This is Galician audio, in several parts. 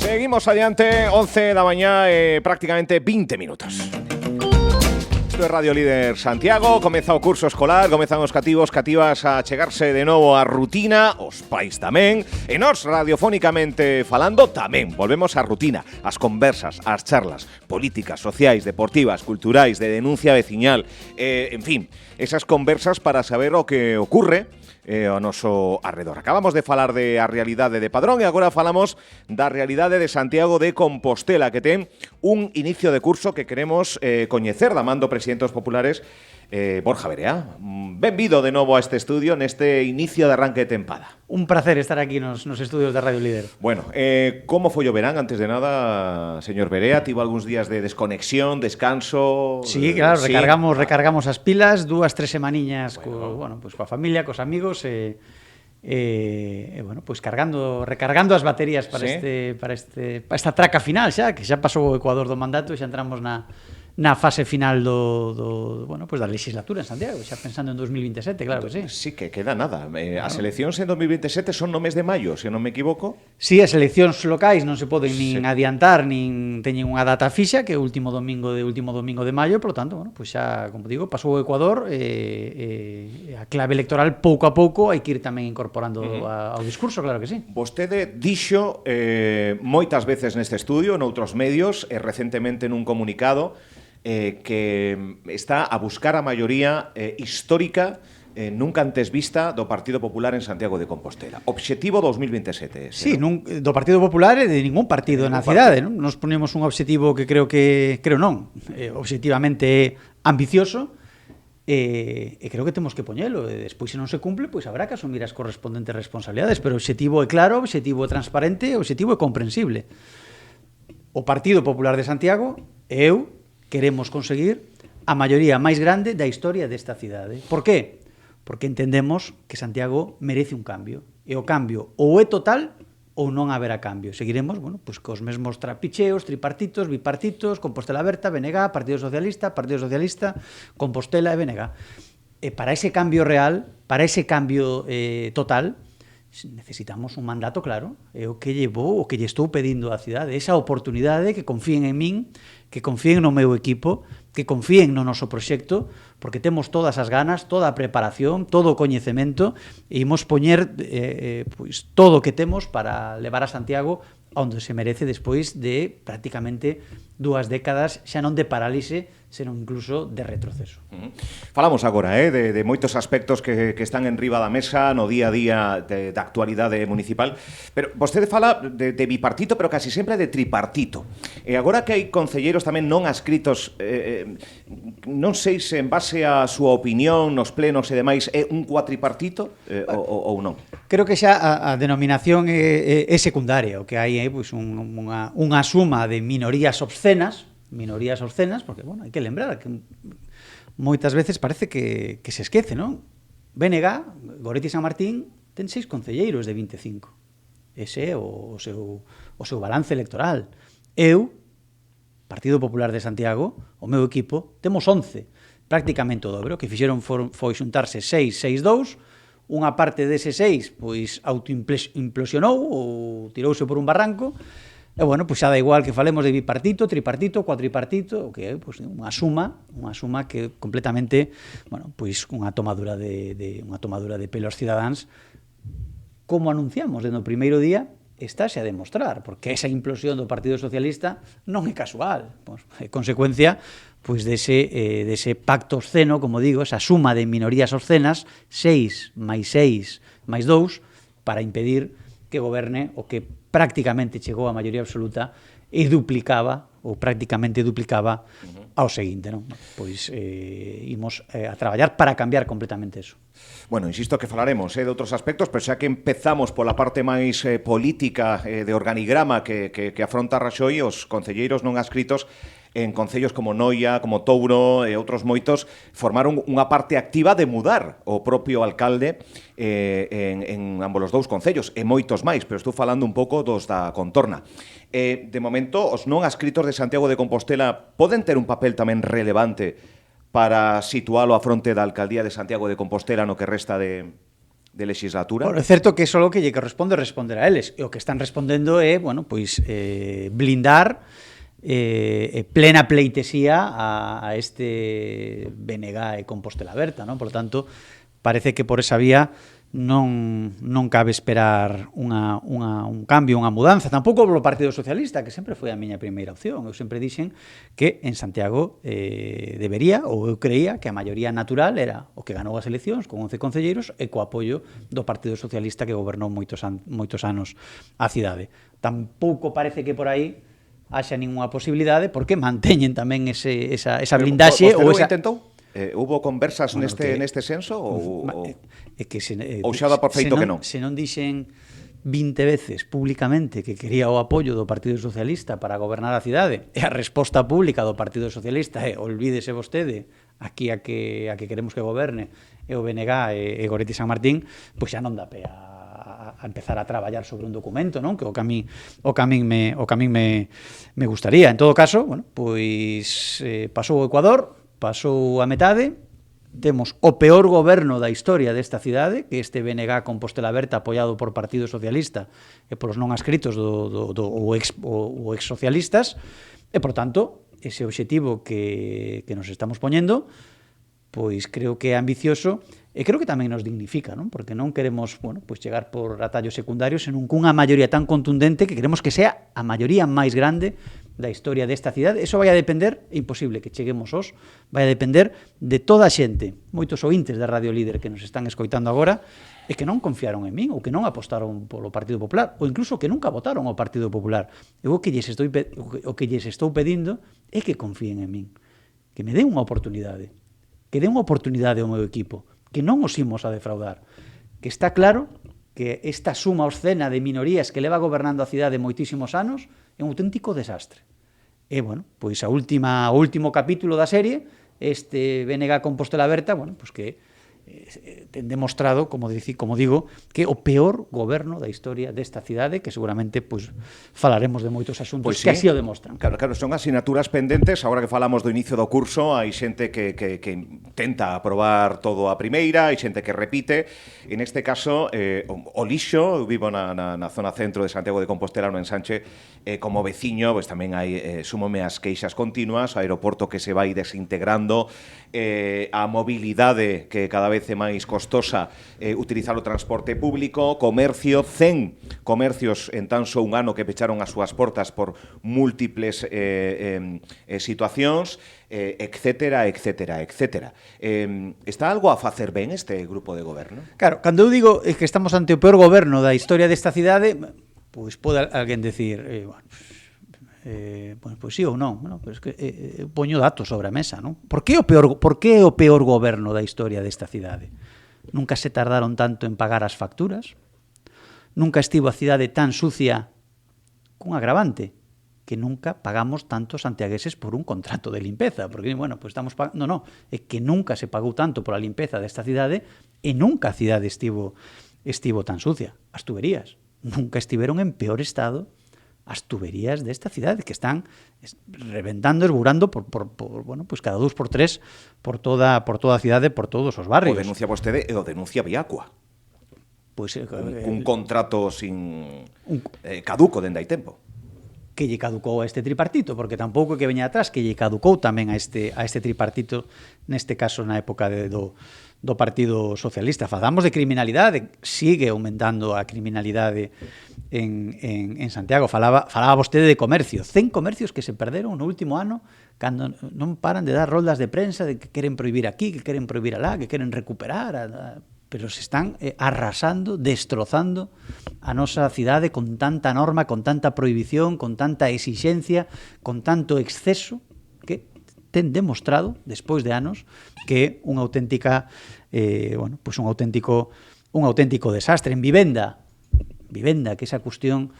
Seguimos adiante, 11 da mañá e prácticamente 20 minutos. Isto é Radio Líder Santiago, comeza o curso escolar, comezan os cativos, cativas a chegarse de novo á rutina, os pais tamén, e nós radiofónicamente falando tamén, volvemos á rutina, ás conversas, ás charlas políticas, sociais, deportivas, culturais, de denuncia veciñal, en fin, esas conversas para saber o que ocurre ao noso arredor. Acabamos de falar de a realidade de Padrón e agora falamos da realidade de Santiago de Compostela, que ten un inicio de curso que queremos coñecer da man do presidente dos populares, Borja Verea. Benvido de novo a este estudio neste inicio de arranque de tempada. Un placer estar aquí nos estudios de Radio Líder. Bueno, como foi o verán, antes de nada, señor Verea? Tivo algúns días de desconexión, descanso? Sí, claro, recargamos as pilas, 2-3 semaniñas coa familia, cos amigos, bueno, pues recargando as baterías para esta traca final xa, que xa pasou o Ecuador do mandato e xa entramos na fase final da legislatura en Santiago, xa pensando en 2027, claro que sí. Sí, que queda nada. As eleccións en 2027 son no mes de maio, se non me equivoco. Sí, as eleccións locais non se poden nin adiantar, nin teñen unha data fixa, que é o último domingo de maio, por lo tanto, bueno, pues xa, como digo, pasou o Ecuador, a clave electoral pouco a pouco hai que ir tamén incorporando ao discurso, claro que sí. Vostede dixo moitas veces neste estudio, noutros medios, e recentemente nun comunicado, que está a buscar a maioría histórica nunca antes vista do Partido Popular en Santiago de Compostela. Obxectivo 2027. Sí, do Partido Popular e de ningún partido na cidade. Non? Nos ponemos un obxectivo que creo obxectivamente ambicioso, e creo que temos que poñelo. Despois, se non se cumple, pois habrá que asumir as correspondentes responsabilidades, pero o obxectivo é claro, o obxectivo é transparente, o obxectivo é comprensible. O Partido Popular de Santiago e eu queremos conseguir a maioría máis grande da historia desta cidade. Por qué? Porque entendemos que Santiago merece un cambio. E o cambio ou é total ou non haberá cambio. Seguiremos, bueno, pues cos mesmos trapicheos, tripartitos, bipartitos, Compostela Aberta, BNG, Partido Socialista, Compostela e BNG. E para ese cambio real, para ese cambio total, necesitamos un mandato claro. É o que lle estou pedindo á cidade, esa oportunidade, que confíen en min, que confíen no meu equipo, que confíen no noso proxecto, porque temos todas as ganas, toda a preparación, todo o coñecemento, e imos poñer pois todo o que temos para levar a Santiago onde se merece despois de prácticamente 2 décadas, xa non de parálise, senón incluso de retroceso. Falamos agora de moitos aspectos que están en riba da mesa no día a día da actualidade municipal, pero vostede fala de bipartito, pero casi sempre de tripartito. E agora que hai concelleiros tamén non adscritos, non sei se en base á súa opinión nos plenos e demais é un cuatripartito ou non. Creo que xa a denominación é secundaria. O que hai é pois unha suma de minorías obscenas, porque, bueno, hai que lembrar que moitas veces parece que se esquece, non? BNG, Goretti San Martín, ten 6 concelleiros de 25. Ese é o seu balance electoral. Eu, Partido Popular de Santiago, o meu equipo, temos 11, prácticamente o dobre. O que fixeron foi xuntarse 6-6-2, unha parte dese 6 pois autoimplosionou ou tirouse por un barranco. E, bueno, pois xa da igual que falemos de bipartito, tripartito, cuatripartito, o que é pois unha suma que completamente, bueno, pois unha tomadura de pelos cidadáns, como anunciamos desde o primeiro día, estáse a demostrar, porque esa implosión do Partido Socialista non é casual, pois, é consecuencia pois dese pacto obsceno, como digo, esa suma de minorías obscenas, 6 máis 6 máis 2, para impedir que goberne o que prácticamente chegou a maioría absoluta e prácticamente duplicaba ao seguinte, non? Pois imos a traballar para cambiar completamente eso. Bueno, insisto que falaremos de outros aspectos, pero xa que empezamos pola parte máis política de organigrama que afronta Raxoi, os concelleiros non adscritos en concellos como Noia, como Touro e outros moitos, formaron unha parte activa de mudar o propio alcalde en ambos os dous concellos, e moitos máis, pero estou falando un pouco dos da contorna. De momento, os non adscritos de Santiago de Compostela poden ter un papel tamén relevante para situalo a fronte da alcaldía de Santiago de Compostela no que resta de legislatura. Bueno, é certo que só o que lle corresponde responder a eles. E o que están respondendo é, bueno, pois blindar plena pleitesía a este BNG e Compostela Aberta, non? Por lo tanto, parece que por esa vía non cabe esperar un cambio, unha mudanza, tampouco polo Partido Socialista, que sempre foi a miña primeira opción. Eu sempre dixen que en Santiago debería, ou eu creía, que a maioría natural era o que ganou as eleccións con 11 concelleiros e co apoio do Partido Socialista que gobernou moitos anos a cidade. Tampouco parece que por aí haxa ninguna posibilidade, porque manteñen tamén esa blindaxe. Ou esa... intentou? Hubo conversas neste senso ou xa dá por feito que non? Se non dixen 20 veces públicamente que quería o apoio do Partido Socialista para gobernar a cidade, e a resposta pública do Partido Socialista é olvídese vostede, aquí a que queremos que goberne é o BNG e Goretti San Martín, pois xa non dá pé a empezar a traballar sobre un documento, non? Que o que a min me gustaría. En todo caso, bueno, pois pasou o Ecuador, pasou a metade, temos o peor goberno da historia desta cidade, que este BNG Compostela Aberta apoiado por Partido Socialista e polos non adscritos ou ex-socialistas, e, por tanto, ese obxectivo que nos estamos poñendo, pois creo que é ambicioso e creo que tamén nos dignifica, non? Porque non queremos, bueno, pois chegar por atallos secundarios, senón cunha maioría tan contundente que queremos que sea a maioría máis grande da historia desta cidade. Eso vai a depender, é imposible que cheguemos vai a depender de toda a xente, moitos ointes da Radio Líder que nos están escoitando agora e que non confiaron en min ou que non apostaron polo Partido Popular ou incluso que nunca votaron ao Partido Popular. Eu o que lles estou pedindo é que confíen en min, que me den unha oportunidade, que den unha oportunidade ao meu equipo, que non os imos a defraudar, que está claro que esta suma obscena de minorías que leva gobernando a cidade moitísimos anos é un auténtico desastre. E, bueno, pois o último capítulo da serie, este BNG Compostela Aberta, bueno, pois que ten demostrado, como digo, que o peor goberno da historia desta cidade, que seguramente pois falaremos de moitos asuntos que así o demostran. Claro, son asignaturas pendentes. Agora que falamos do inicio do curso, hai xente que tenta aprobar todo a primeira, hai xente que repite. En este caso, o lixo, eu vivo na zona centro de Santiago de Compostela, no Ensanche, como veciño, pois tamén hai súmome as queixas continuas, o aeroporto que se vai desintegrando, a mobilidade que cada vez é máis costosa, utilizar o transporte público, comercio, 100 comercios en tan só un ano que pecharon as súas portas por múltiples situacións, etcétera. Está algo a facer ben este grupo de goberno? Claro, cando eu digo que estamos ante o peor goberno da historia desta cidade, pois pode alguén decir, pois sí ou non, bueno, pero es que poño datos sobre a mesa, non? Por que é o peor goberno da historia desta cidade? Nunca se tardaron tanto en pagar as facturas, nunca estivo a cidade tan sucia, cun agravante, que nunca pagamos tantos santiagueses por un contrato de limpeza, porque, bueno, pues estamos pagando, no, é que nunca se pagou tanto pola limpeza desta cidade e nunca a cidade estivo tan sucia. As tuberías nunca estiveron en peor estado as tuberías desta cidade, que están reventando, esburando por bueno, pues cada 2 por 3 por toda a cidade, por todos os barrios. O denuncia vostede e o denuncia Viacua. Pois un contrato caduco dende hai tempo. Que lle caducou a este tripartito, porque tampouco que veña atrás, que lle caducou tamén a este tripartito, neste caso na época do Partido Socialista. Falamos de criminalidade, sigue aumentando a criminalidade en Santiago. Falaba vostede de comercio, 100 comercios que se perderon no último ano, cando non paran de dar roldas de prensa de que queren prohibir aquí, que queren prohibir alá, que queren recuperar, pero se están arrasando, destrozando a nosa cidade con tanta norma, con tanta prohibición, con tanta exixencia, con tanto exceso, que ten demostrado, despois de anos, que é unha auténtica, un auténtico desastre. En vivenda, que esa cuestión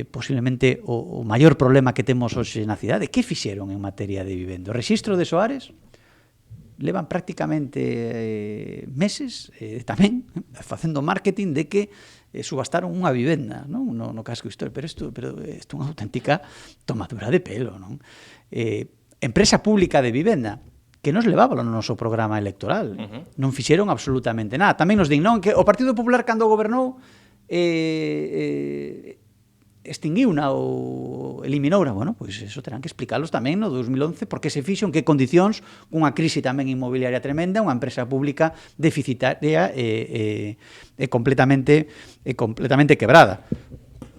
posiblemente o maior problema que temos hoxe na cidade. Que fixeron en materia de vivenda? O rexistro de Soares levan prácticamente meses tamén facendo marketing de que subastaron unha vivenda, non? No casco histórico, pero isto é unha auténtica tomadura de pelo, non? Empresa pública de vivenda, que nos levábalo no noso programa electoral. Non fixeron absolutamente nada. Tamén nos din, non, que o Partido Popular cando gobernou extinguiuna ou eliminouna. Bueno, pois eso terán que explicalos tamén no 2011 porque se fixo, en que condicións, cunha crise tamén inmobiliaria tremenda, unha empresa pública deficitaria e completamente quebrada.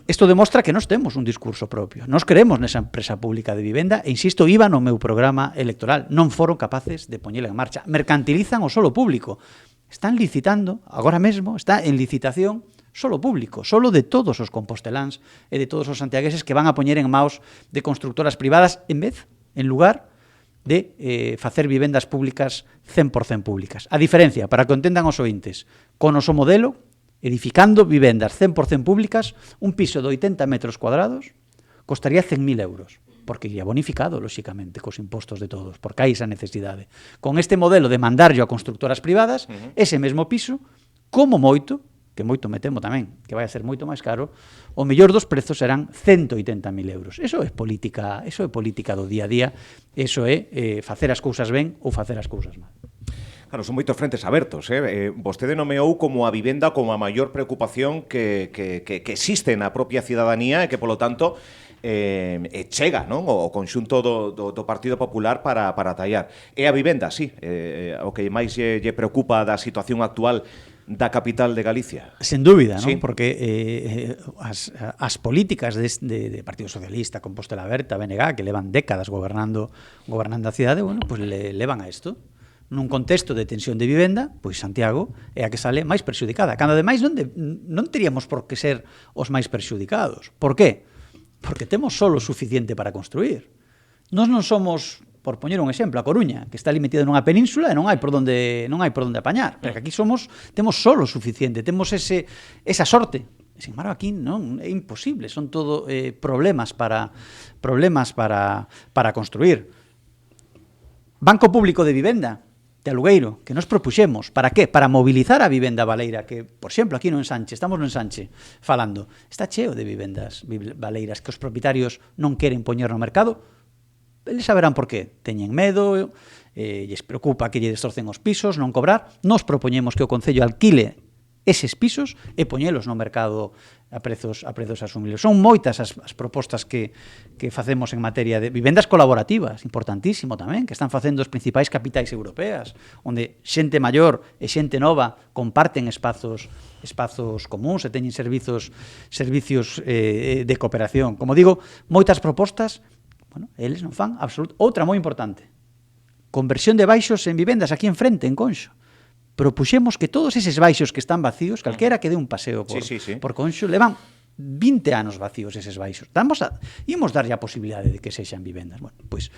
Isto demostra que nós temos un discurso propio. Nós creemos nesa empresa pública de vivenda e, insisto, iba no meu programa electoral. Non foron capaces de poñela en marcha. Mercantilizan o solo público. Están licitando, agora mesmo, está en licitación solo público, solo de todos os composteláns e de todos os santiagueses que van a poñer en maos de constructoras privadas en lugar de facer vivendas públicas 100% públicas. A diferencia, para que entendan os ointes, con o noso modelo, edificando vivendas 100% públicas, un piso de 80 metros cuadrados costaría 100.000 euros, porque iría bonificado, lóxicamente, cos impostos de todos, porque hai esa necesidade. Con este modelo de mandarlo a constructoras privadas, ese mesmo piso, como moito, que moito me temo tamén, que vai a ser moito máis caro, o mellor dos prezos serán 180.000 euros. Eso é política do día a día, eso é facer as cousas ben ou facer as cousas mal. Claro, son moitos frentes abertos. Vostede nomeou como a vivenda como a maior preocupación que existe na propia cidadanía e que, polo tanto, chega, non, o conxunto do Partido Popular para tallar. É a vivenda, sí, o que máis lle preocupa da situación actual da capital de Galicia. Sen dúbida, non? Sí. Porque as políticas de Partido Socialista, Compostela Aberta, BNG, que levan décadas gobernando a cidade, bueno, pues levan a isto. Nun contexto de tensión de vivenda, pois Santiago é a que sale máis perxudicada. Cando ademais non teríamos por que ser os máis perxudicados. Por qué? Porque temos solo suficiente para construir. Nós non somos, por poñer un exemplo, a Coruña, que está limitida nunha península e non hai por onde apañar. Pero que aquí temos solo suficiente, temos esa sorte. Sin embargo, aquí non é imposible, son todo problemas para construir. Banco Público de Vivenda, de alugueiro, que nos propuxemos. Para qué? Para mobilizar a vivenda baleira, que, por exemplo, aquí no Ensanche, estamos no Ensanche falando, está cheo de vivendas baleiras que os propietarios non queren poñer no mercado. Eles saberán por qué. Teñen medo, lles preocupa que lle destrocen os pisos, non cobrar. Nos propoñemos que o Concello alquile eses pisos e poñelos no mercado a prezos asumibles. Son moitas as propostas que facemos en materia de vivendas colaborativas, importantísimo tamén, que están facendo as principais capitais europeas, onde xente maior e xente nova comparten espazos comuns e teñen servicios de cooperación. Como digo, moitas propostas, bueno, eles non fan absolutamente. Outra moi importante, conversión de baixos en vivendas aquí en frente, en Conxo. Propuxemos que todos eses baixos que están vacíos, calquera que dé un paseo por Conxo, levan 20 anos vacíos eses baixos. Imos darlle a posibilidade de que sexan vivendas. Bueno, pois,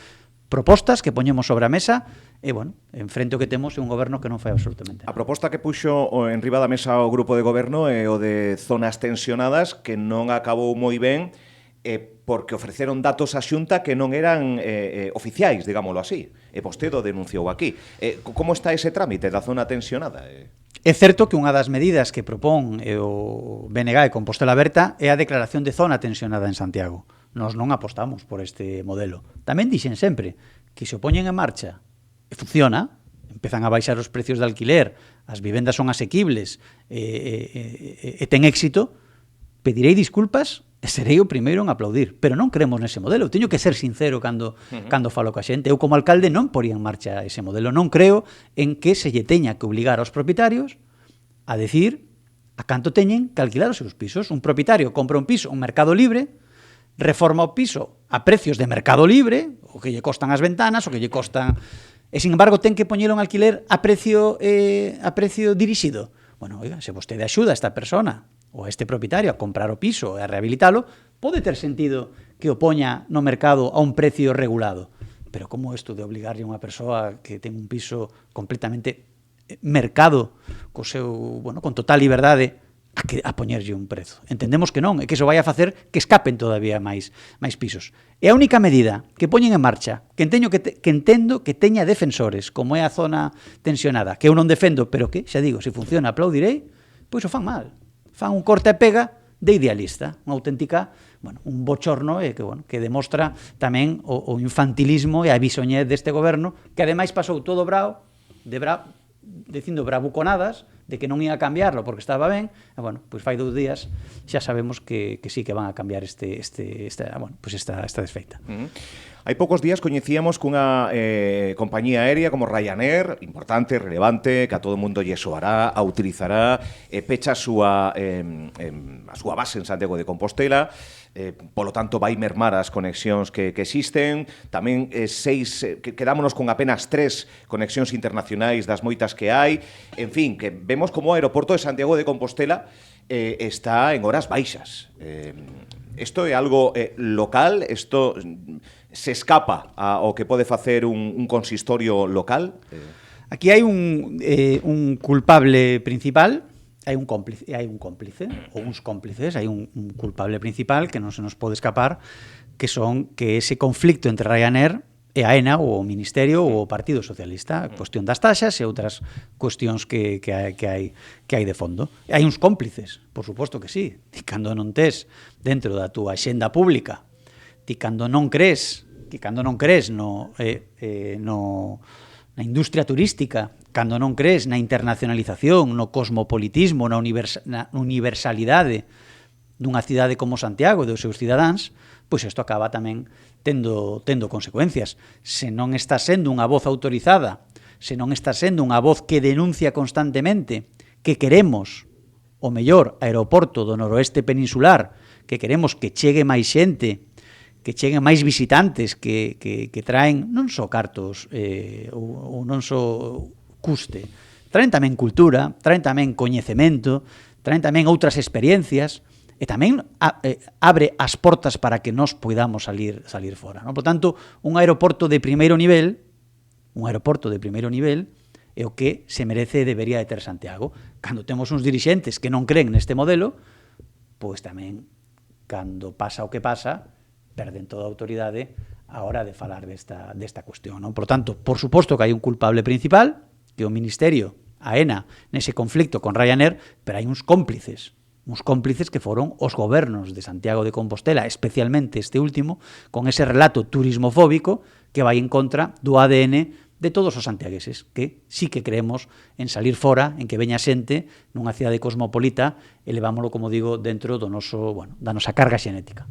propostas que poñemos sobre a mesa e, bueno, en frente o que temos é un goberno que non fai absolutamente nada. A proposta que puxo en riba da mesa o grupo de goberno é o de zonas tensionadas, que non acabou moi ben, porque ofreceron datos á Xunta que non eran oficiais, digámoslo así. E vostede o denunciou aquí. Como está ese trámite da zona tensionada? É certo que unha das medidas que propón o BNG e Compostela Aberta é a declaración de zona tensionada en Santiago. Nós non apostamos por este modelo. Tamén dixen sempre que se o poñen en marcha e funciona, empezan a baixar os precios de alquiler, as vivendas son asequibles e ten éxito, pedirei disculpas e serei o primeiro en aplaudir, pero non creemos nese modelo. Teño que ser sincero cando falo coa xente. Eu como alcalde non poría en marcha ese modelo. Non creo en que se lle teña que obligar aos propietarios a decir a canto teñen que alquilar os seus pisos. Un propietario compra un piso en Mercado Libre, reforma o piso a precios de Mercado Libre, o que lle costan as ventanas, o que lle costan... E, sin embargo, ten que poñelo en alquiler a precio dirixido. Bueno, oiga, se vostede axuda a esta persona ou a este propietario a comprar o piso e a rehabilitalo, pode ter sentido que o poña no mercado a un precio regulado. Pero como isto de obligarlle a unha persoa que ten un piso completamente mercado, con total liberdade, a poñerlle un prezo? Entendemos que non, e que iso vai a facer que escapen todavía máis pisos. E a única medida que poñen en marcha, que entendo que teña defensores, como é a zona tensionada, que eu non defendo, pero que, xa digo, se funciona aplaudirei, pois o fan mal. Fan un corta e pega de idealista, unha auténtica bueno, un bochorno que demostra tamén o infantilismo e a bisoñez deste goberno, que ademais pasou todo dicindo bravuconadas de que non ia a cambiarlo porque estaba ben, e, bueno, pois fai 2 días xa sabemos que sí que van a cambiar esta desfeita. Hai poucos días coñecíamos cunha compañía aérea como Ryanair, importante, relevante, que a todo o mundo lle soará, a utilizará, pecha a súa base en Santiago de Compostela, polo tanto vai mermar as conexións que existen, tamén quedámonos con apenas 3 conexións internacionais das moitas que hai, en fin, que vemos como o aeroporto de Santiago de Compostela está en horas baixas. Isto é algo local, isto se escapa ao que pode facer un consistorio local? Aquí hai un culpable principal, hai un cómplice, ou uns cómplices, hai un culpable principal que non se nos pode escapar, que ese conflicto entre Ryanair e a AENA, ou o Ministerio, ou o Partido Socialista, a cuestión das taxas e outras cuestións que hai de fondo. E hai uns cómplices, por suposto que sí. Ti cando non tes dentro da túa axenda pública, ti cando non crees na industria turística, cando non crees na internacionalización, no cosmopolitismo, na universalidade dunha cidade como Santiago e dos seus cidadáns, pois isto acaba tamén tendo consecuencias. Se non está sendo unha voz autorizada, se non está sendo unha voz que denuncia constantemente que queremos o mellor aeroporto do noroeste peninsular, que queremos que chegue máis xente, que cheguen máis visitantes, que traen non só cartos ou non só custe, traen tamén cultura, traen tamén coñecemento, traen tamén outras experiencias, e tamén abre as portas para que nós poidamos salir fora. Por tanto, un aeroporto de primeiro nivel é o que se merece e debería de ter Santiago. Cando temos uns dirixentes que non creen neste modelo, pois tamén, cando pasa o que pasa, perden toda a autoridade a hora de falar desta cuestión. Por tanto, por suposto que hai un culpable principal, que é o Ministerio, a AENA, nese conflicto con Ryanair, pero hai uns cómplices que foron os gobernos de Santiago de Compostela, especialmente este último, con ese relato turismofóbico que vai en contra do ADN de todos os santiagueses, que sí que creemos en salir fora, en que veña xente nunha cidade cosmopolita e levámoslo, como digo, dentro da nosa carga xenética.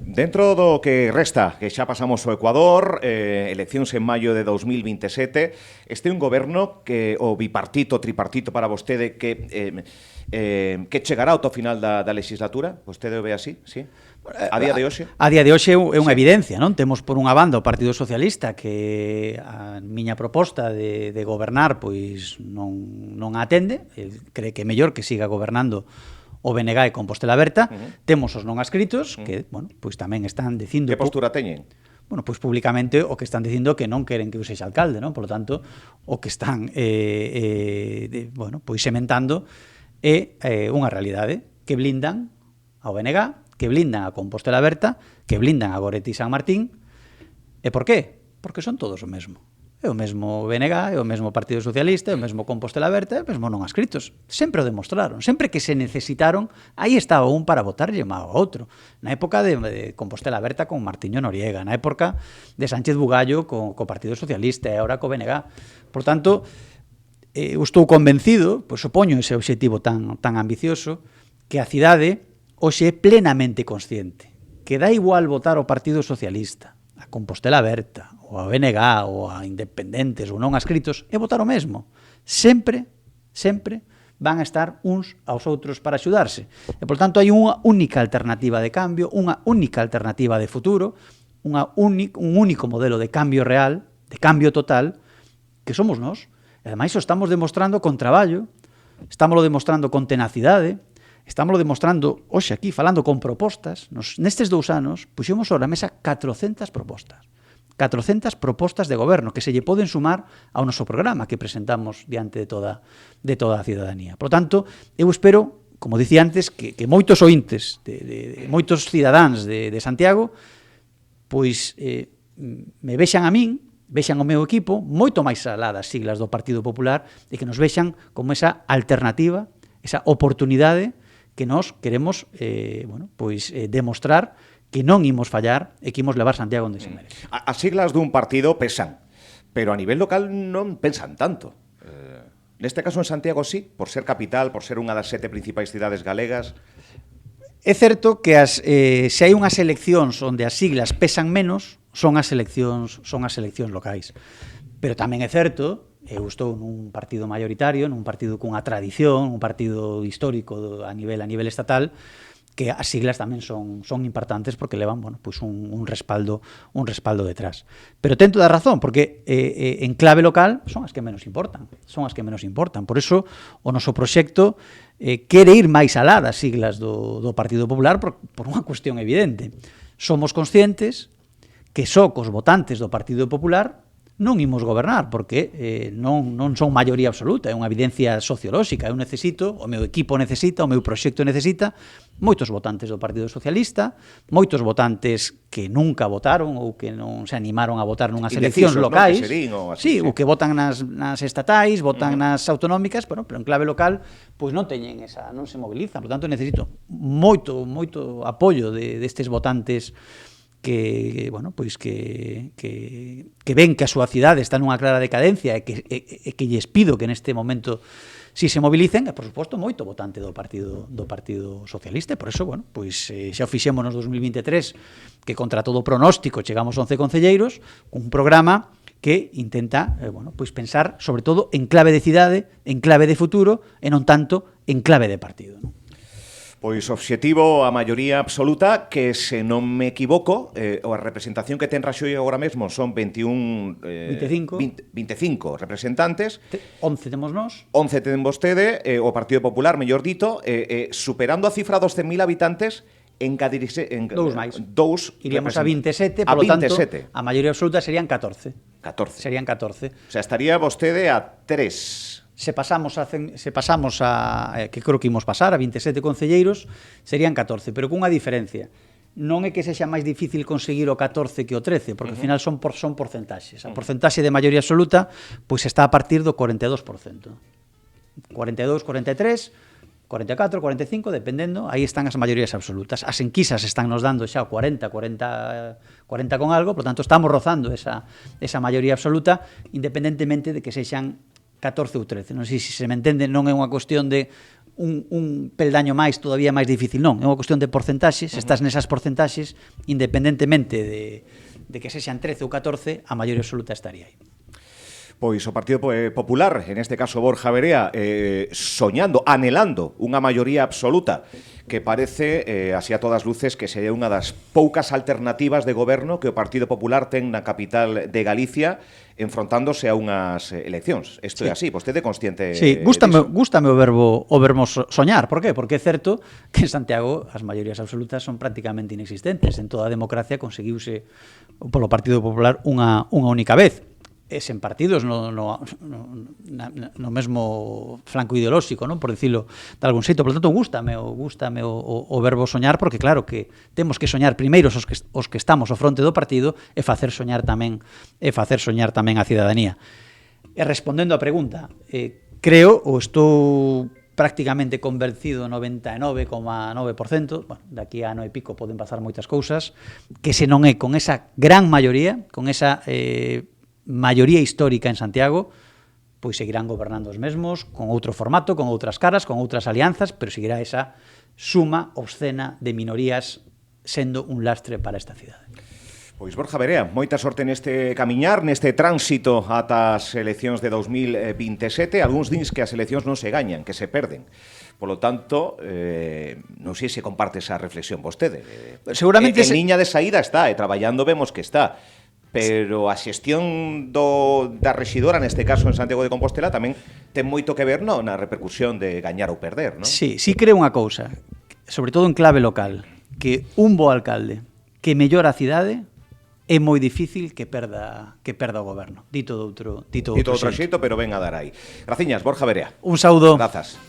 Dentro do que resta, que xa pasamos ao Ecuador, eleccións en maio de 2027, este é un goberno que o bipartito, tripartito para vostede que chegará ao final da legislatura? Vostede o ve así, sí? A día de hoxe? A día de hoxe é unha evidencia, non? Temos por unha banda o Partido Socialista que a miña proposta de gobernar pois non atende, el cree que é mellor que siga gobernando o BNG e Compostela Aberta. Temos os non adscritos que, pois tamén están dicindo... Que postura teñen? Pois públicamente o que están dicindo que non queren que eu sexa alcalde, non? Por lo tanto, o que están pois sementando é unha realidade que blindan ao BNG, que blindan a Compostela Aberta, que blindan a Goretti e San Martín. E por qué? Porque son todos o mesmo. É o mesmo BNG, é o mesmo Partido Socialista, é o mesmo Compostela Aberta, é o mesmo non adscritos. Sempre o demostraron. Sempre que se necesitaron, aí estaba un para votarlle ao outro. Na época de Compostela Aberta con Martiño Noriega, na época de Sánchez Bugallo co Partido Socialista e agora co BNG. Por tanto, eu estou convencido, pois opoño ese obxectivo tan ambicioso, que a cidade hoxe é plenamente consciente que dá igual votar o Partido Socialista, a Compostela Aberta, ou a BNG, ou a independentes ou non adscritos, é votar o mesmo. Sempre van a estar uns aos outros para axudarse. E, por tanto, hai unha única alternativa de cambio, unha única alternativa de futuro, un único modelo de cambio real, de cambio total, que somos nós. E, ademais, o estamos demostrando con traballo, estamos demostrando con tenacidade, estamos demostrando hoxe aquí, falando con propostas. Nestes 2 anos, puxemos sobre a mesa 400 propostas. 400 propostas de goberno que se lle poden sumar ao noso programa que presentamos diante de toda a cidadanía. Por tanto, eu espero, como dicía antes, que moitos ointes, de moitos cidadáns de Santiago, pois me vexan a min, vexan o meu equipo, moito máis alá das siglas do Partido Popular, e que nos vexan como esa alternativa, esa oportunidade que nós queremos demostrar que non imos fallar e que imos levar Santiago onde se merece. As siglas dun partido pesan, pero a nivel local non pensan tanto. Neste caso en Santiago sí, por ser capital, por ser unha das 7 principais cidades galegas. É certo que se hai unhas eleccións onde as siglas pesan menos, son as eleccións locais. Pero tamén é certo, eu estou nun partido mayoritario, nun partido cunha tradición, un partido histórico a nivel estatal, que as siglas tamén son importantes porque levan, pois un respaldo detrás. Pero ten toda a razón, porque en clave local son as que menos importan. Por eso o noso proxecto quere ir máis alá das siglas do Partido Popular por unha cuestión evidente. Somos conscientes que só cos votantes do Partido Popular non imos gobernar, porque non son maioría absoluta, é unha evidencia sociolóxica. Eu necesito, o meu equipo necesita, o meu proxecto necesita moitos votantes do Partido Socialista, moitos votantes que nunca votaron ou que non se animaron a votar nunhas eleccións locais, o que votan nas estatais, votan nas autonómicas, pero en clave local pois non teñen non se mobilizan. Por tanto, necesito moito apoio destes votantes que ven que a súa cidade está nunha clara decadencia e que lles pido que neste momento si se mobilicen, e por suposto moito votante do Partido Socialista. Por eso, xa o fixemos nos 2023, que contra todo pronóstico chegamos 11 concelleiros, un programa que intenta pensar sobre todo en clave de cidade, en clave de futuro e non tanto en clave de partido, non? Pois obxectivo a maioría absoluta, que se non me equivoco, a representación que ten Raxoi agora mesmo son 25 representantes. 11 temos nós. 11 ten vostede, o Partido Popular, mellor dito, superando a cifra dos 100.000 habitantes, dous máis. Iríamos a 27, polo tanto, a maioría absoluta serían 14. Serían 14. O sea, estaría vostede a 3. Se pasamos que creo que imos pasar a 27 concelleiros, serían 14, pero cunha diferencia. Non é que sexa máis difícil conseguir o 14 que o 13, porque ao final son porcentaxes. A porcentaxe de maioría absoluta pois está a partir do 42%. 42, 43, 44, 45, dependendo, aí están as maiorías absolutas. As enquisas están nos dando xa o 40 con algo, por tanto estamos rozando esa maioría absoluta, independentemente de que sexan 14 ou 13, non sei se me entende, non é unha cuestión de un peldaño máis, todavía máis difícil, non, é unha cuestión de porcentaxes, estás nesas porcentaxes, independentemente de que sexan 13 ou 14, a maioría absoluta estaría aí. Pois o Partido Popular, en este caso Borja Verea, soñando, anhelando unha maioría absoluta que parece, así a todas luces, que sería unha das poucas alternativas de goberno que o Partido Popular ten na capital de Galicia enfrontándose a unhas eleccións. Isto é así, vostede é consciente diso? Gústame o verbo soñar. Por qué? Porque é certo que en Santiago as maiorías absolutas son prácticamente inexistentes. En toda a democracia conseguiuse polo Partido Popular unha única vez. E sen partidos no mesmo flanco ideolóxico, non, por dicilo de algún xeito. Por tanto, gústame o verbo soñar, porque claro que temos que soñar primeiro os que estamos ao fronte do partido e facer soñar tamén a cidadanía. E respondendo á pregunta, creo ou estou prácticamente convencido 99,9%, de aquí a ano e pico poden pasar moitas cousas, que se non é con esa gran maioría, con esa maioría histórica en Santiago, pois seguirán gobernando os mesmos, con outro formato, con outras caras, con outras alianzas, pero seguirá esa suma obscena de minorías sendo un lastre para esta cidade. Pois Borja Verea, moita sorte neste camiñar, neste tránsito ata as eleccións de 2027. Algúns dins que as eleccións non se gañan, que se perden. Polo tanto, non sei se comparte esa reflexión vostede. Seguramente en liña de saída está, e traballando vemos que está. Pero a xestión da rexidora, neste caso en Santiago de Compostela, tamén ten moito que ver na repercusión de gañar ou perder, non? Sí creo unha cousa, sobre todo en clave local, que un bo alcalde que mellora a cidade é moi difícil que perda o goberno. Dito de outro xeito, pero ven a dar aí. Graciñas, Borja Verea. Un saúdo. Grazas.